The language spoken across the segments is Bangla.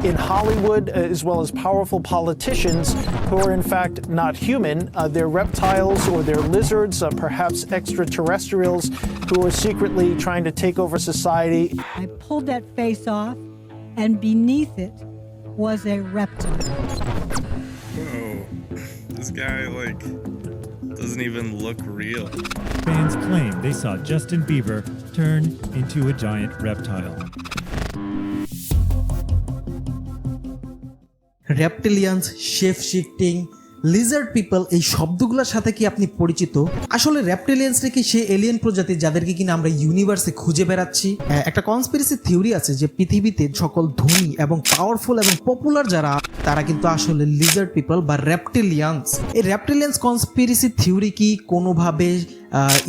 in Hollywood, as well as powerful politicians who are in fact not human. They're reptiles or they're lizards, perhaps extraterrestrials who are secretly trying to take over society. I pulled that face off, and beneath it was a reptile. Whoa, this guy, doesn't even look real. Fans claim they saw Justin Bieber turn into a giant reptile. Reptilians, shape shifting, lizard people এই শব্দগুলোর সাথে কি আপনি পরিচিত? আসলে রেপ্টিলিয়ান্সরা কি সে এলিয়েন প্রজাতি যাদেরকে কিনা আমরা ইউনিভার্সে খুঁজে বেড়াচ্ছি? একটা কনস্পিরেসি থিওরি আছে যে পৃথিবীতে সকল ধনী এবং পাওয়ারফুল এবং পপুলার যারা তারা কিন্তু আসলে লিজার্ড পিপল বা রেপ্টিলিয়ান্স। এই রেপ্টিলিয়ান্স কনস্পিরেসি থিওরি কি কোনোভাবে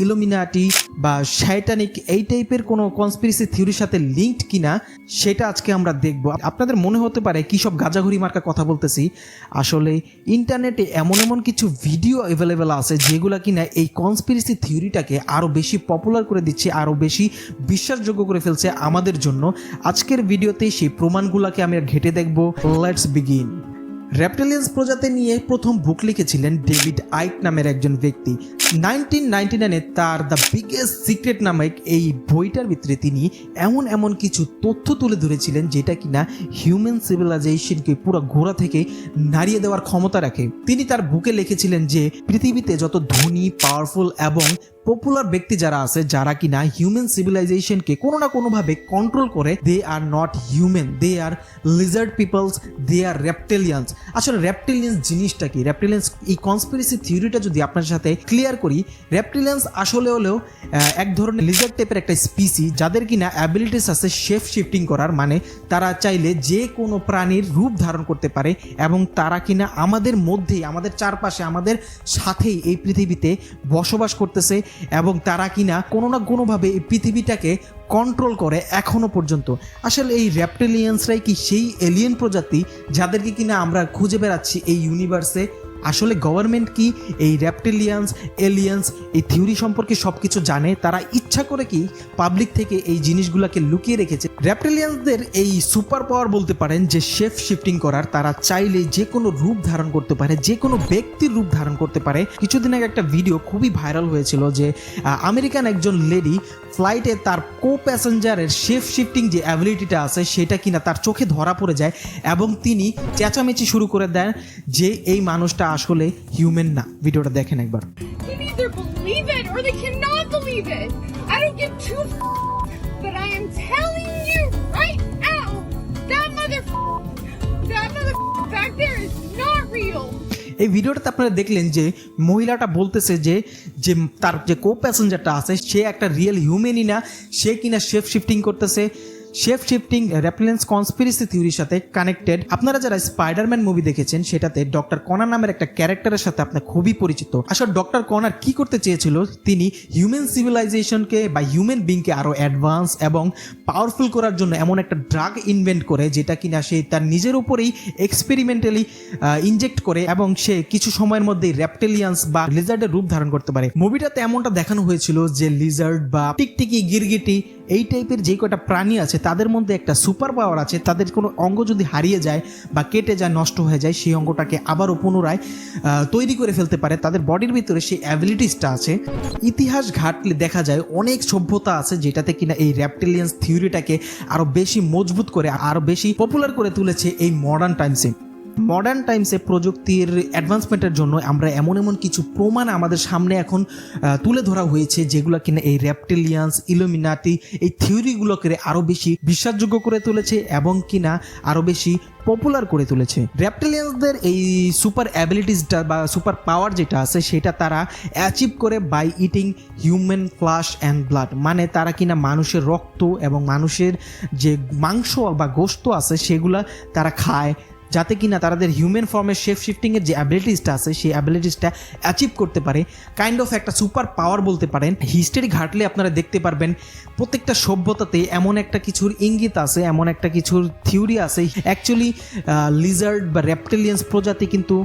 ইলুমিনাটি বা শয়তানিক এই টাইপের কোনো কনস্পিরেসি থিওরির সাথে লিঙ্কড কিনা সেটা আজকে আমরা দেখব। আপনাদের মনে হতে পারে কী সব গাঁজাঘুরি মার্কা কথা বলতেছি, আসলে ইন্টারনেটে এমন কিছু ভিডিও অ্যাভেলেবেল আছে যেগুলো কিনা এই কনস্পিরেসি থিওরিটাকে আরও বেশি পপুলার করে দিচ্ছে, আরও বেশি বিশ্বাসযোগ্য করে ফেলছে আমাদের জন্য। আজকের ভিডিওতে সেই প্রমাণগুলোকে আমি ঘেটে দেখব। Let's begin. রেপ্টিলিয়ান্স প্রজাতি নিয়ে প্রথম বুক লিখেছিলেন ডেভিড আইক নামের একজন ব্যক্তি। 1999-এ তার দ্য বিগেস্ট সিক্রেট নামক এই বইটার ভিতরে তিনি এমন কিছু তথ্য তুলে ধরেছিলেন যেটা কিনা হিউম্যান সিভিলাইজেশনকে পুরো গোড়া থেকে নাড়িয়ে দেওয়ার ক্ষমতা রাখে। তিনি তার বুকে লিখেছিলেন যে পৃথিবীতে যত ধনী, পাওয়ারফুল এবং পপুলার ব্যক্তি যারা আছে, যারা কিনা হিউম্যান সিভিলাইজেশনকে কোনো না কোনোভাবে কন্ট্রোল করে, they are not human, they are lizard peoples, they are reptilians. আসলে রেপ্টিলিয়ান্স জিনিসটা কি? রেপ্টিলিয়ান্স এই কনস্পিরেসি থিওরিটা যদি আপনার সাথে ক্লিয়ার করি, রেপ্টিলিয়ান্স আসলে হলেও এক ধরনের লিজার্ড টাইপের একটা স্পিসি যাদের কিনা অ্যাবিলিটিস আছে শেপ শিফটিং করার, মানে তারা চাইলে যে কোনো প্রাণীর রূপ ধারণ করতে পারে এবং তারা কিনা আমাদের মধ্যেই, আমাদের চারপাশে, আমাদের সাথেই এই পৃথিবীতে বসবাস করতেছে এবং তারা কিনা কোনো না কোনোভাবে এই পৃথিবীটাকে কন্ট্রোল করে এখনো পর্যন্ত। আসলে এই রেপ্টিলিয়ান্সরাই কি সেই এলিয়েন প্রজাতি যাদেরকে কিনা আমরা খুঁজে বেড়াচ্ছি এই ইউনিভার্সে? আসলে গভর্নমেন্ট কি এই রেপ্টিলিয়ান্স, এলিয়েন্স এই থিওরি সম্পর্কে সব কিছু জানে? তারা ইচ্ছা করে কি পাবলিক থেকে এই জিনিসগুলোকে লুকিয়ে রেখেছে? রেপ্টিলিয়ান্সদের এই সুপার পাওয়ার বলতে পারেন যে শেপ শিফটিং করার, তারা চাইলে যে কোনো রূপ ধারণ করতে পারে, যে কোনো ব্যক্তির রূপ ধারণ করতে পারে। কিছুদিন আগে একটা ভিডিও খুবই ভাইরাল হয়েছিল যে আমেরিকান একজন লেডি ফ্লাইটে তার কো প্যাসেঞ্জারের শেপ শিফটিং যে অ্যাবিলিটিটা আছে সেটা কিনা তার চোখে ধরা পড়ে যায় এবং তিনি চেঁচামেচি শুরু করে দেন যে এই মানুষটা আসলে হিউম্যান না। ভিডিওটা দেখেন একবার। They either believe it or they cannot believe it. I don't give two but I am telling you right now, that mother back there is not real. এই ভিডিওটাতে আপনারা দেখলেন যে মহিলাটা বলতেছে যে তার যে কো প্যাসেঞ্জারটা আছে সে একটা রিয়েল হিউম্যানই না, সে কিনা শেপ শিফটিং করতেছে। শেপ শিফটিং রেপ্টিলিয়ান্স কনস্পিরেসি থিওরির সাথে কানেক্টেড। আপনারা যারা স্পাইডারম্যান মুভি দেখেছেন সেটাতে ডক্টর কনার নামের একটা ক্যারেক্টারের সাথে আপনার খুবই পরিচিত। আসলে ডক্টর কনার কি করতে চেয়েছিল, তিনি হিউম্যান সিভিলাইজেশনকে বা হিউম্যান বিংকে আরও অ্যাডভান্স এবং পাওয়ারফুল করার জন্য এমন একটা ড্রাগ ইনভেন্ট করে যেটা কিনা সে তার নিজের উপরেই এক্সপেরিমেন্টালি ইনজেক্ট করে এবং সে কিছু সময়ের মধ্যেই রেপ্টিলিয়ান্স বা লিজার্ডের রূপ ধারণ করতে পারে। মুভিটাতে এমনটা দেখানো হয়েছিল যে লিজার্ড বা টিকটিকি, গিরগিটি এই টাইপের যে কটা প্রাণী আছে তাদের মধ্যে একটা সুপার পাওয়ার আছে। তাদের কোনো অঙ্গ যদি হারিয়ে যায় বা কেটে যায়, নষ্ট হয়ে যায়, সেই অঙ্গটাকে আবারও পুনরায় তৈরি করে ফেলতে পারে। তাদের বডির ভিতরে সেই অ্যাবিলিটিসটা আছে। ইতিহাস ঘাটলে দেখা যায় অনেক সভ্যতা আছে যেটাতে কিনা এই রেপ্টিলিয়ান্স থিওরিটাকে আরও বেশি মজবুত করে, আরও বেশি পপুলার করে তুলেছে এই মডার্ন টাইমসে। প্রযুক্তির অ্যাডভান্সমেন্টের জন্য আমরা এমন কিছু প্রমাণ আমাদের সামনে এখন তুলে ধরা হয়েছে যেগুলো কিনা এই রেপ্টিলিয়ান্স, ইলুমিনাটি এই থিওরিগুলোকে আরও বেশি বিশ্বাসযোগ্য করে তুলেছে এবং কিনা আরও বেশি পপুলার করে তুলেছে। রেপ্টিলিয়ান্সদের এই সুপার অ্যাবিলিটিসটা বা সুপার পাওয়ার যেটা আছে সেটা তারা অ্যাচিভ করে by eating human flesh and blood, মানে তারা কিনা মানুষের রক্ত এবং মানুষের যে মাংস বা গোশত আছে সেগুলা তারা খায়, যাতে কিনা তাদের হিউম্যান ফর্মের শেপ শিফটিংয়ের যে অ্যাবিলিটিসটা আছে সেই অ্যাবিলিটিসটা অ্যাচিভ করতে পারে। কাইন্ড অফ একটা সুপার পাওয়ার বলতে পারেন। হিস্ট্রি ঘাটলে আপনারা দেখতে পারবেন প্রত্যেকটা সভ্যতাতে এমন একটা কিছুর ইঙ্গিত আছে, এমন একটা কিছুর থিওরি আছে। অ্যাকচুয়ালি লিজার্ড বা রেপটিলিয়ান্স প্রজাতি কিন্তু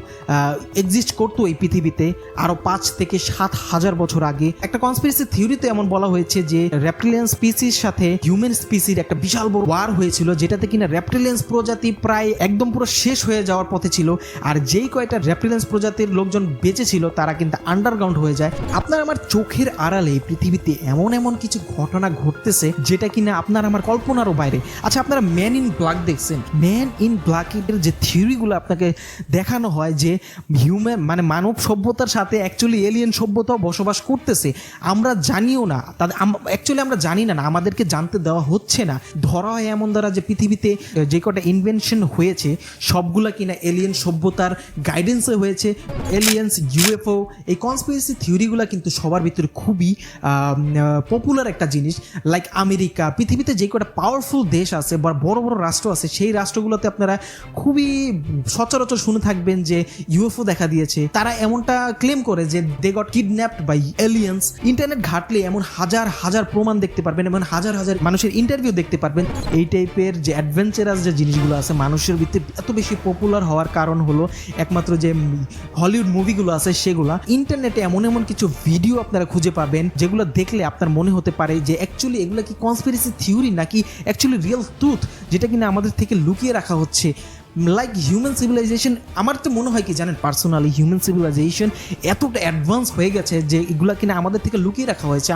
এক্সিস্ট করতো এই পৃথিবীতে আরও 5 থেকে 7,000 বছর আগে। একটা কনস্পিরেসি থিওরিতে এমন বলা হয়েছে যে রেপটিলিয়ান স্পিসির সাথে হিউম্যান স্পিসির একটা বিশাল বড় ওয়ার হয়েছিল, যেটাতে কিনা রেপটিলিয়ান্স প্রজাতি প্রায় একদম পুরো শেষ হয়ে যাওয়ার পথে ছিল। আর যেই কয়টা রেপটিলিয়ান্স প্রজাতির লোকজন বেঁচে ছিল তারা কিন্তু আন্ডারগ্রাউন্ড হয়ে যায়। আপনার আমার চোখের আড়ালে পৃথিবীতে এমন এমন কিছু ঘটনা ঘটতেছে যেটা কিনা আপনার আমার কল্পনারও বাইরে। আচ্ছা, আপনারা ম্যান ইন ব্ল্যাক দেখছেন? ম্যান ইন ব্ল্যাকের যে থিওরিগুলো আপনাকে দেখানো হয় যে হিউম্যান মানে মানব সভ্যতার সাথে অ্যাকচুয়ালি এলিয়েন সভ্যতাও বসবাস করতেছে, আমরা জানিও না। তাদের অ্যাকচুয়ালি আমরা জানি না, আমাদেরকে জানতে দেওয়া হচ্ছে না। ধরা হয় এমন দ্বারা যে পৃথিবীতে যে কটা ইনভেনশন হয়েছে সবগুলা কিনা এলিয়েন সভ্যতার গাইডেন্সে হয়েছে। এলিয়েন্স, ইউএফও, এই কনস্পিরেসি থিওরিগুলো কিন্তু সবার ভিতরে খুবই পপুলার একটা জিনিস। লাইক আমেরিকা, পৃথিবীতে যে কটা পাওয়ারফুল দেশ আছে বা বড় বড় রাষ্ট্র আছে সেই রাষ্ট্রগুলোতে আপনারা খুবই সচরাচর শুনে থাকবেন যে ইউএফও দেখা দিয়েছে। তারা এমনটা ক্লেম করে যে they got kidnapped by aliens. Internet ঘাটলে এমন হাজার হাজার প্রমাণ দেখতে পারবেন, এমন হাজার হাজার মানুষের ইন্টারভিউ দেখতে পারবেন। এই টাইপের যে অ্যাডভেঞ্চারাস যে জিনিসগুলো আছে মানুষের ভিতরে এত বেশি পপুলার হওয়ার কারণ হলো একমাত্র যে হলিউড মুভিগুলো আছে সেগুলা। ইন্টারনেটে এমন এমন কিছু ভিডিও আপনারা খুঁজে পাবেন যেগুলো দেখলে আপনার মনে হতে পারে যে অ্যাকচুয়ালি এগুলো কি কনস্পিরেসি থিওরি নাকি অ্যাকচুয়ালি রিয়েল ট্রুথ, যেটা কিনা আমাদের থেকে লুকিয়ে রাখা হচ্ছে। লাইক হিউম্যান সিভিলাইজেশন, আমার তো মনে হয় কি জানেন, পার্সোনালি হিউম্যান সিভিলাইজেশন এতটা অ্যাডভান্স হয়ে গেছে যে এগুলো কিনা আমাদের থেকে লুকিয়ে রাখা হয়েছে,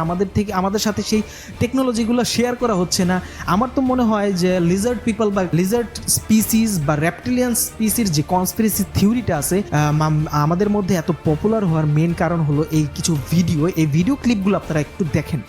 আমাদের সাথে সেই টেকনোলজিগুলো শেয়ার করা হচ্ছে না। আমার তো মনে হয় যে লিজার্ড পিপল বা লিজার্ড স্পিসিস বা রেপটিলিয়ান স্পিসির যে কনস্পিরেসি থিওরিটা আছে আমাদের মধ্যে এত পপুলার হওয়ার মেন কারণ হলো এই কিছু ভিডিও, এই ভিডিও ক্লিপগুলো আপনারা একটু দেখেন।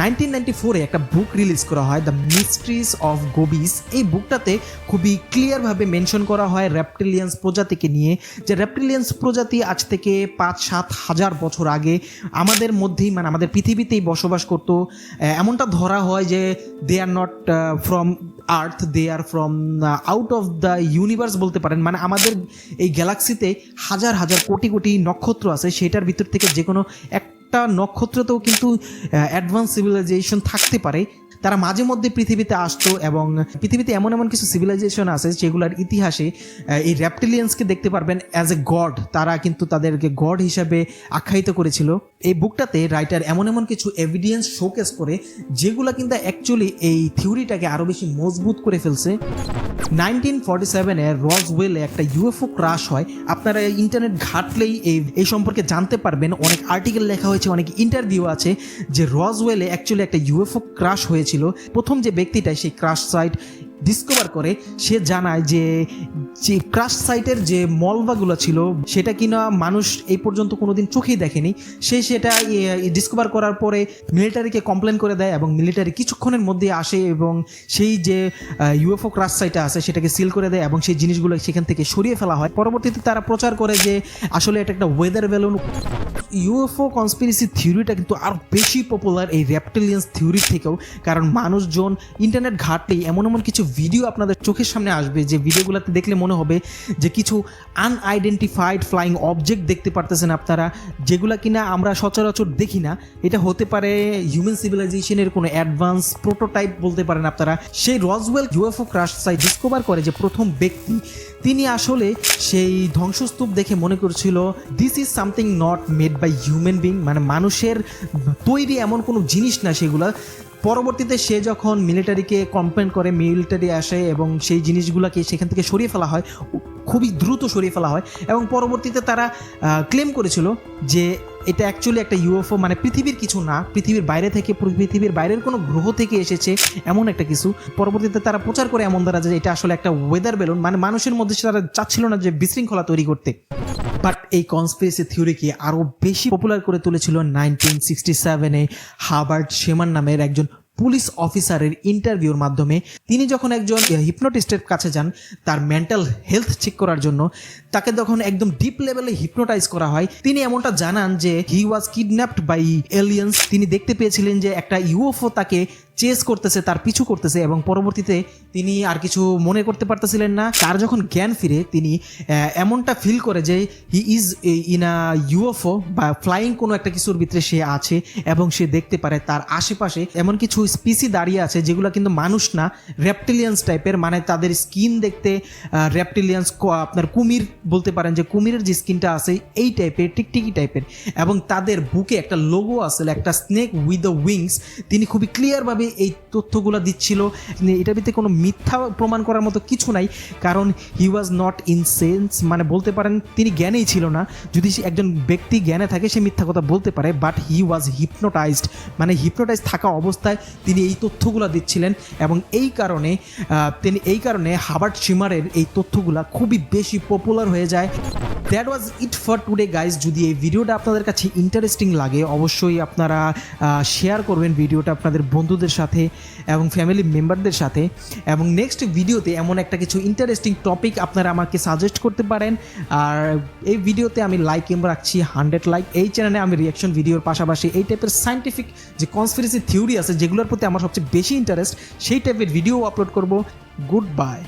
1994-এ একটা বুক রিলিজ করা হয়, দ্য মিস্ট্রিজ অফ গোবিস। এই বুকটাতে খুবই ক্লিয়ারভাবে মেনশন করা হয় রেপটিলিয়ান্স প্রজাতিকে নিয়ে, যে রেপটিলিয়ান্স প্রজাতি আজ থেকে 5-7 হাজার বছর আগে আমাদের মধ্যেই মানে আমাদের পৃথিবীতেই বসবাস করতো। এমনটা ধরা হয় যে they are not from earth, they are from out of the universe বলতে পারেন। মানে আমাদের এই গ্যালাক্সিতে হাজার হাজার কোটি কোটি নক্ষত্র আছে, সেটার ভিতর থেকে যে কোনো একটা নক্ষত্রতেও কিন্তু অ্যাডভান্স সিভিলাইজেশন থাকতে পারে। তারা মাঝে মধ্যে পৃথিবীতে আসতো এবং পৃথিবীতে এমন এমন কিছু সিভিলাইজেশন আছে যেগুলোর ইতিহাসে এই রেপটিলিয়ান্সকে দেখতে পারবেন অ্যাজ এ গড। তারা কিন্তু তাদেরকে গড হিসাবে আখ্যায়িত করেছিল। এই বুকটাতে রাইটার এমন এমন কিছু এভিডেন্স শোকেস করে যেগুলো কিন্তু অ্যাকচুয়ালি এই থিওরিটাকে আরও বেশি মজবুত করে ফেলছে। 1947-এ রসওয়েলে একটা ইউএফও ক্রাশ হয়। আপনারা ইন্টারনেট ঘাটলেই এই সম্পর্কে জানতে পারবেন। অনেক আর্টিকেল লেখা হয়েছে, অনেক ইন্টারভিউ আছে যে রসওয়েলে অ্যাকচুয়ালি একটা ইউএফও ক্রাশ হয়েছিল। প্রথম যে ব্যক্তিটা সেই ক্রাশ সাইট ডিসকভার করে সে জানায় যে ক্রাশ সাইটের যে মলবাগুলো ছিল সেটা কিনা মানুষ এই পর্যন্ত কোনোদিন চোখেই দেখেনি। সে সেটা ডিসকভার করার পরে মিলিটারিকে কমপ্লেন করে দেয় এবং মিলিটারি কিছুক্ষণের মধ্যে আসে এবং সেই যে ইউএফও ক্রাশ সাইটটা আছে সেটাকে সিল করে দেয় এবং সেই জিনিসগুলো সেখান থেকে সরিয়ে ফেলা হয়। পরবর্তীতে তারা প্রচার করে যে আসলে এটা একটা ওয়েদার ব্যালুন। ইউএফও কনস্পিরেসি থিওরিটা কিন্তু আরও বেশি পপুলার এই রেপটিলিয়ান্স থিওরির থেকেও, কারণ মানুষজন ইন্টারনেট ঘাটলেই এমন এমন কিছু ভিডিও আপনাদের চোখের সামনে আসবে যে ভিডিওগুলোতে দেখলে মনে হবে যে কিছু আনআইডেন্টিফাইড ফ্লাইং অবজেক্ট দেখতে পারতেছেন আপনারা, যেগুলো কিনা আমরা সচরাচর দেখি না। এটা হতে পারে হিউম্যান সিভিলাইজেশনের কোনো অ্যাডভান্স প্রোটোটাইপ বলতে পারেন আপনারা। সেই Roswell UFO crash site discover করে যে প্রথম ব্যক্তি, তিনি আসলে সেই ধ্বংসস্তূপ দেখে মনে করছিল this is something not made by human being, মানে মানুষের তৈরি এমন কোনো জিনিস না সেগুলা। পরবর্তীতে সে যখন মিলিটারিকে কমপ্লেন করে, মিলিটারি আসে এবং সেই জিনিসগুলোকে সেখান থেকে সরিয়ে ফেলা হয়, খুবই দ্রুত সরিয়ে ফেলা হয় এবং পরবর্তীতে তারা ক্লেম করেছিল যে এটা অ্যাকচুয়ালি একটা ইউএফও, মানে পৃথিবীর কিছু না, পৃথিবীর বাইরে থেকে, পৃথিবীর বাইরের কোনো গ্রহ থেকে এসেছে এমন একটা কিছু। পরবর্তীতে তারা প্রচার করে এমন দ্বারা যে এটা আসলে একটা ওয়েদার বেলুন, মানে মানুষের মধ্যে তারা চাচ্ছিল না যে বিশৃঙ্খলা তৈরি করতে। বাট এই কনস্পিরেসি থিওরিকে আরও বেশি পপুলার করে তুলেছিল 1967-এ হার্বার্ট শেমান নামের একজন পুলিশ অফিসারের ইন্টারভিউর মাধ্যমে তিনি যখন একজন হিপনোটিস্টের কাছে যান তার মেন্টাল হেলথ চেক করার জন্য, তাকে যখন একদম ডিপ লেভেলে হিপনোটাইজ করা হয়, তিনি এমনটা জানান যে হি ওয়াজ কিডন্যাপড বাই এলিয়েন্স। তিনি দেখতে পেয়েছিলেন যে একটা ইউএফও তাকে চেস করতেছে, তার পিছু করতেছে, এবং পরবর্তীতে তিনি আর কিছু মনে করতে পারতেছিলেন না। তার যখন জ্ঞান ফিরে তিনি এমনটা ফিল করে যে he is in a UFO বা ফ্লাইং কোনো একটা কিছুর ভিতরে সে আছে, এবং সে দেখতে পারে তার আশেপাশে এমন কিছু স্পিসি দাঁড়িয়ে আছে যেগুলো কিন্তু মানুষ না, রেপটিলিয়ান্স টাইপের, মানে তাদের স্কিন দেখতে রেপটিলিয়ান্স, আপনার কুমির বলতে পারেন যে কুমিরের যে স্কিনটা আছে এই টাইপের, টিকটিকি টাইপের, এবং তাদের বুকে একটা লোগো আছে, একটা স্নেক উইথ দ্য উইংস। তিনি খুবই ক্লিয়ারভাবে এই তথ্যগুলো দিচ্ছিল। এটার ভিতরে কোনো মিথ্যা প্রমাণ করার মতো কিছু নাই, কারণ হি ওয়াজ নট ইন সেন্স, মানে বলতে পারেন তিনি জ্ঞানেই ছিল না। যদি একজন ব্যক্তি জ্ঞানে থাকে সে মিথ্যা কথা বলতে পারে, বাট হি ওয়াজ হিপনোটাইজড, মানে হিপনোটাইজ থাকা অবস্থায় তিনি এই তথ্যগুলো দিচ্ছিলেন, এবং এই কারণে হাবার্ট শিমারের এই তথ্যগুলো খুবই বেশি পপুলার হয়ে যায়। That was it for today guys. যদি এই ভিডিওটা আপনাদের কাছে ইন্টারেস্টিং লাগে অবশ্যই আপনারা শেয়ার করবেন ভিডিওটা আপনাদের বন্ধুদের সাথে এবং ফ্যামিলি মেম্বারদের সাথে, এবং নেক্সট ভিডিওতে এমন একটা কিছু ইন্টারেস্টিং টপিক আপনারা আমাকে সাজেস্ট করতে পারেন। আর এই ভিডিওতে আমি লাইক রাখছি 100 লাইক। এই চ্যানেলে আমি রিয়াকশন ভিডিওর পাশাপাশি এই টাইপের সায়েন্টিফিক যে কনস্পিরেসি থিওরি আছে যেগুলোর প্রতি আমার সবচেয়ে বেশি ইন্টারেস্ট, সেই টাইপের ভিডিও আপলোড করব। Good bye.